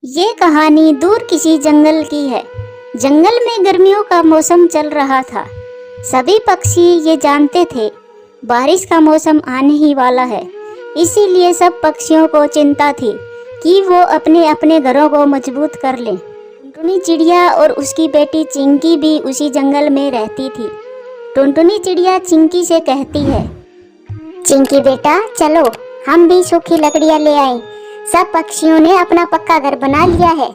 ये कहानी दूर किसी जंगल की है। जंगल में गर्मियों का मौसम चल रहा था। सभी पक्षी ये जानते थे बारिश का मौसम आने ही वाला है। इसीलिए सब पक्षियों को चिंता थी कि वो अपने अपने घरों को मजबूत कर लें। टुनटुनी चिड़िया और उसकी बेटी चिंकी भी उसी जंगल में रहती थी। टुनटुनी चिड़िया चिंकी से कहती है, चिंकी बेटा चलो हम भी सूखी लकड़ियाँ ले आए। सब पक्षियों ने अपना पक्का घर बना लिया है।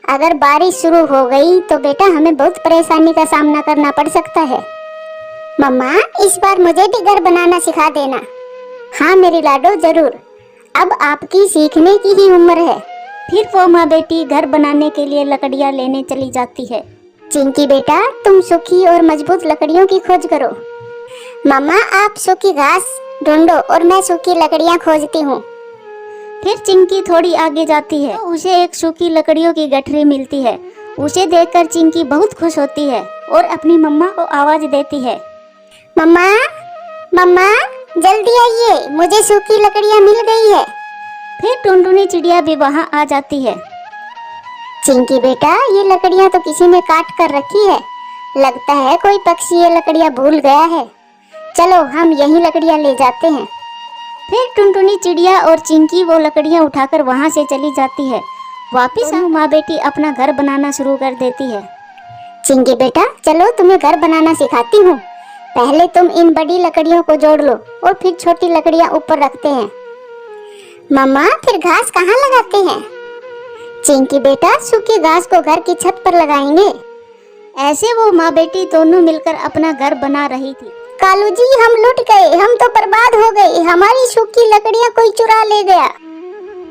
अगर बारिश शुरू हो गई तो बेटा हमें बहुत परेशानी का सामना करना पड़ सकता है। मम्मा इस बार मुझे भी घर बनाना सिखा देना। हाँ मेरी लाडो जरूर, अब आपकी सीखने की ही उम्र है। फिर वो माँ बेटी घर बनाने के लिए लकड़ियाँ लेने चली जाती है। चिंकी बेटा तुम सूखी और मजबूत लकड़ियों की खोज करो। मम्मा आप सूखी घास ढूंढो और मैं सूखी लकड़ियाँ खोजती हूँ। फिर चिंकी थोड़ी आगे जाती है तो उसे एक सूखी लकड़ियों की गठरी मिलती है। उसे देखकर चिंकी बहुत खुश होती है और अपनी मम्मा को आवाज देती है, मम्मा मम्मा जल्दी आइए, मुझे सूखी लकड़ियाँ मिल गई है। फिर टुनटुनी चिड़िया भी वहाँ आ जाती है। चिंकी बेटा ये लकड़ियाँ तो किसी ने काट कर रखी है, लगता है कोई पक्षी ये लकड़ियाँ भूल गया है। चलो हम यही लकड़ियाँ ले जाते हैं। फिर टुनटुनी चिड़िया और चिंकी वो लकड़ियाँ उठाकर वहाँ से चली जाती है। वापिस माँ बेटी अपना घर बनाना शुरू कर देती है। चिंकी बेटा चलो तुम्हें घर बनाना सिखाती हूँ। पहले तुम इन बड़ी लकड़ियों को जोड़ लो और फिर छोटी लकड़ियाँ ऊपर रखते हैं। मम्मा फिर घास कहाँ लगाते हैं? चिंकी बेटा सूखी घास को घर की छत पर लगाएंगे। ऐसे वो माँ बेटी दोनों मिलकर अपना घर बना रही थी। कालू जी हम लुट गए, हम तो बर्बाद हो गए, हमारी सूखी लकड़ियाँ कोई चुरा ले गया।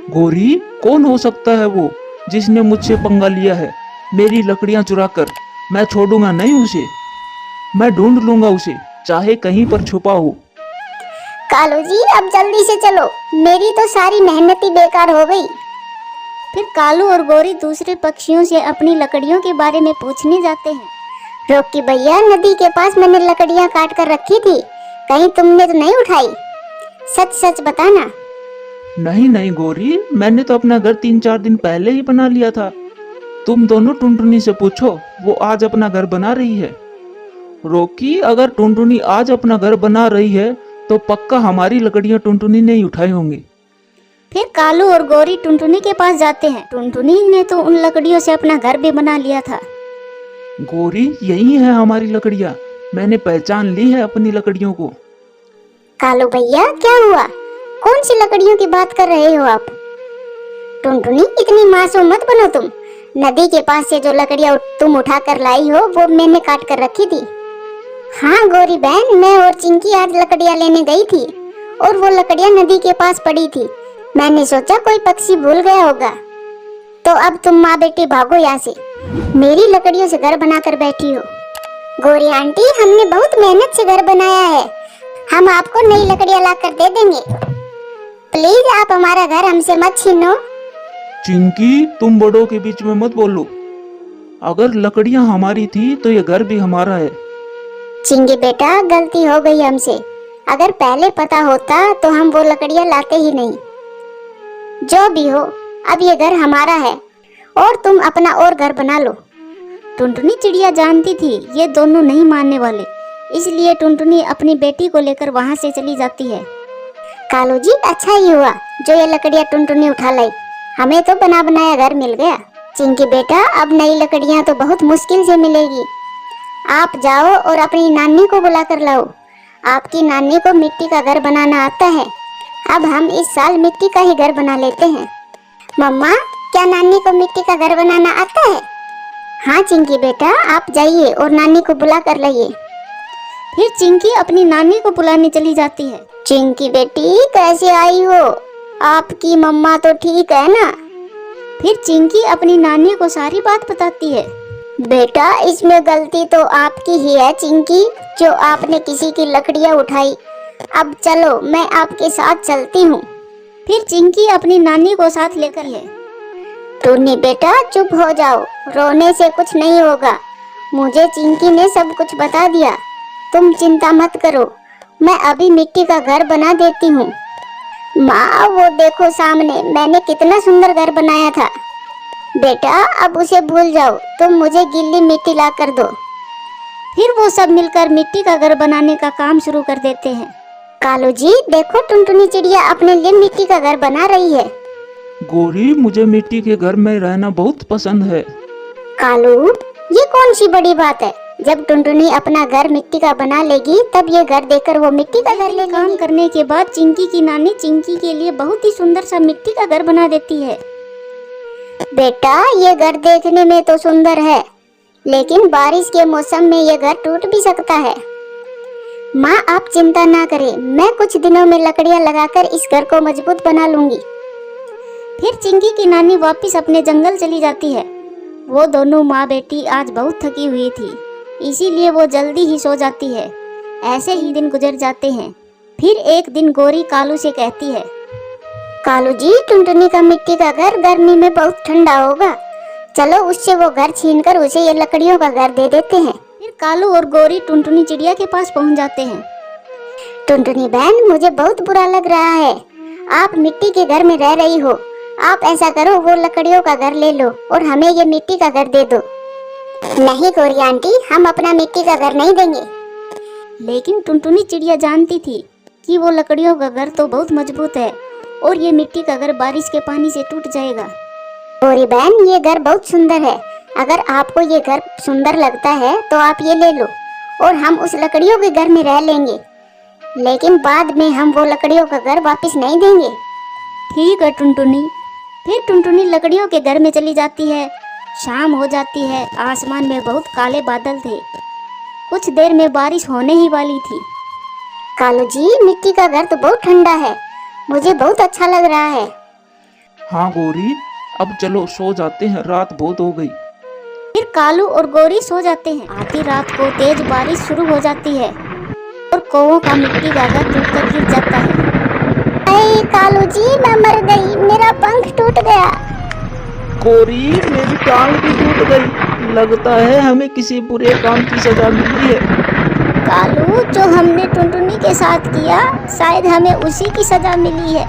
गौरी कौन हो सकता है वो जिसने मुझसे पंगा लिया है मेरी लकड़ियां चुराकर? मैं छोड़ूंगा नहीं उसे, मैं ढूंढ लूंगा उसे, चाहे कहीं पर छुपा हो। कालू जी अब जल्दी से चलो, मेरी तो सारी मेहनत ही बेकार हो गई। फिर कालू और गौरी दूसरे पक्षियों से अपनी लकड़ियों के बारे में पूछने जाते हैं। रोकी भैया नदी के पास मैंने लकड़ियाँ काट कर रखी थी, कहीं तुमने तो नहीं उठाई? सच सच बताना। नहीं नहीं गौरी, मैंने तो अपना घर 3-4 दिन पहले ही बना लिया था। तुम दोनों टुनटुनी से पूछो, वो आज अपना घर बना रही है। रोकी अगर टुनटुनी आज अपना घर बना रही है तो पक्का हमारी लकड़ियाँ टुनटुनी ने ही उठाई होंगी। फिर कालू और गौरी टुनटुनी के पास जाते हैं। टुनटुनी ने तो उन लकड़ियों से अपना घर भी बना लिया था। गौरी यही है हमारी लकड़ियाँ, मैंने पहचान ली है अपनी लकड़ियों को। कालू भैया क्या हुआ, कौन सी लकड़ियों की बात कर रहे हो आप? टुनटुनी इतनी मासूम मत बनो तुम। नदी के पास से जो लकड़ियाँ तुम उठा कर लाई हो वो मैंने काट कर रखी थी। हाँ गौरी बहन, मैं और चिंकी आज लकड़ियाँ लेने गई थी और वो लकड़ियाँ नदी के पास पड़ी थी। मैंने सोचा कोई पक्षी भूल गया होगा, तो अब तुम माँ बेटी भागो यहाँ से, मेरी लकड़ियों से घर बनाकर बैठी हो। गौरी आंटी हमने बहुत मेहनत से घर बनाया है, हम आपको नई लकड़ियाँ लाकर दे देंगे। प्लीज आप हमारा घर हमसे मत छीनो। चिंकी तुम बड़ों के बीच में मत बोलो, अगर लकड़ियाँ हमारी थी तो ये घर भी हमारा है। चिंकी बेटा गलती हो गई हमसे, अगर पहले पता होता तो हम वो लकड़ियाँ लाते ही नहीं। जो भी हो अब ये घर हमारा है और तुम अपना और घर बना लो। टुनटुनी चिड़िया जानती थी ये दोनों नहीं मानने वाले, इसलिए टुनटुनी अपनी बेटी को लेकर वहाँ से चली जाती है। कालू जी अच्छा ही हुआ जो ये लकड़ियाँ टुनटुनी उठा लाई, हमें तो बना बनाया घर मिल गया। चिंकी बेटा अब नई लकड़ियाँ तो बहुत मुश्किल से मिलेगी, आप जाओ और अपनी नानी को बुला कर लाओ। आपकी नानी को मिट्टी का घर बनाना आता है, अब हम इस साल मिट्टी का ही घर बना लेते हैं। मम्मा क्या नानी को मिट्टी का घर बनाना आता है? हाँ चिंकी बेटा आप जाइए और नानी को बुला कर लाइए। फिर चिंकी अपनी नानी को बुलाने चली जाती है। चिंकी बेटी कैसे आई हो, आपकी मम्मा तो ठीक है ना? फिर चिंकी अपनी नानी को सारी बात बताती है। बेटा इसमें गलती तो आपकी ही है चिंकी, जो आपने किसी की लकड़ियाँ उठाई। अब चलो मैं आपके साथ चलती हूँ। फिर चिंकी अपनी नानी को साथ लेकर है। टुन्नी बेटा चुप हो जाओ, रोने से कुछ नहीं होगा, मुझे चिंकी ने सब कुछ बता दिया, तुम चिंता मत करो, मैं अभी मिट्टी का घर बना देती हूँ। माँ वो देखो सामने मैंने कितना सुंदर घर बनाया था। बेटा अब उसे भूल जाओ, तुम मुझे गीली मिट्टी ला कर दो। फिर वो सब मिलकर मिट्टी का घर बनाने का काम शुरू कर देते हैं। कालू जी देखो, टुनटुनी चिड़िया अपने लिए मिट्टी का घर बना रही है। गौरी, मुझे मिट्टी के घर में रहना बहुत पसंद है। कालू, ये कौन सी बड़ी बात है? जब टुनटुनी अपना घर मिट्टी का बना लेगी तब ये घर देकर वो मिट्टी का घर ले लेगी। काम करने के बाद चिंकी की नानी चिंकी के लिए बहुत ही सुंदर सा मिट्टी का घर बना देती है। बेटा ये घर देखने में तो सुंदर है, लेकिन बारिश के मौसम में ये घर टूट भी सकता है। माँ आप चिंता ना करें, मैं कुछ दिनों में लकड़ियाँ लगाकर इस घर को मजबूत बना लूंगी। फिर चिंकी की नानी वापस अपने जंगल चली जाती है। वो दोनों माँ बेटी आज बहुत थकी हुई थी, इसीलिए वो जल्दी ही सो जाती है। ऐसे ही दिन गुजर जाते हैं। फिर एक दिन गौरी कालू से कहती है, कालू जी टुनटुनी का मिट्टी का घर गर्मी में बहुत ठंडा होगा, चलो उससे वो घर छीनकर उसे ये लकड़ियों का घर दे देते हैं। फिर कालू और गौरी टुनटुनी चिड़िया के पास पहुंच जाते हैं। टुनटुनी बहन मुझे बहुत बुरा लग रहा है, आप मिट्टी के घर में रह रही हो, आप ऐसा करो वो लकड़ियों का घर ले लो और हमें ये मिट्टी का घर दे दो। नहीं गौरी आंटी, हम अपना मिट्टी का घर नहीं देंगे। लेकिन टुनटुनी चिड़िया जानती थी कि वो लकड़ियों का घर तो बहुत मजबूत है और ये मिट्टी का घर बारिश के पानी से टूट जाएगा। गौरी बहन ये घर बहुत सुंदर है, अगर आपको ये घर सुंदर लगता है तो आप ये ले लो और हम उस लकड़ियों के घर में रह लेंगे, लेकिन बाद में हम वो लकड़ियों का घर वापस नहीं देंगे। ठीक है टुनटुनी। फिर टुनटुनी लकड़ियों के घर में चली जाती है। शाम हो जाती है, आसमान में बहुत काले बादल थे। कुछ देर में बारिश होने ही वाली थी। कालू जी मिट्टी का घर तो बहुत ठंडा है, मुझे बहुत अच्छा लग रहा है। हाँ गौरी, अब चलो सो जाते हैं, रात बहुत हो गई। फिर कालू और गौरी सो जाते हैं। आधी रात को तेज बारिश शुरू हो जाती है और कौवों का मिट्टी का घर टूटकर गिर जाता है। अरे कालू जी मैं मर गई, मेरा पंख टूट गया। गौरी, मेरी टांग भी टूट गई, लगता है हमें किसी बुरे काम की सजा मिली है। कालू जो हमने टुनटुनी के साथ किया शायद हमें उसी की सजा मिली है।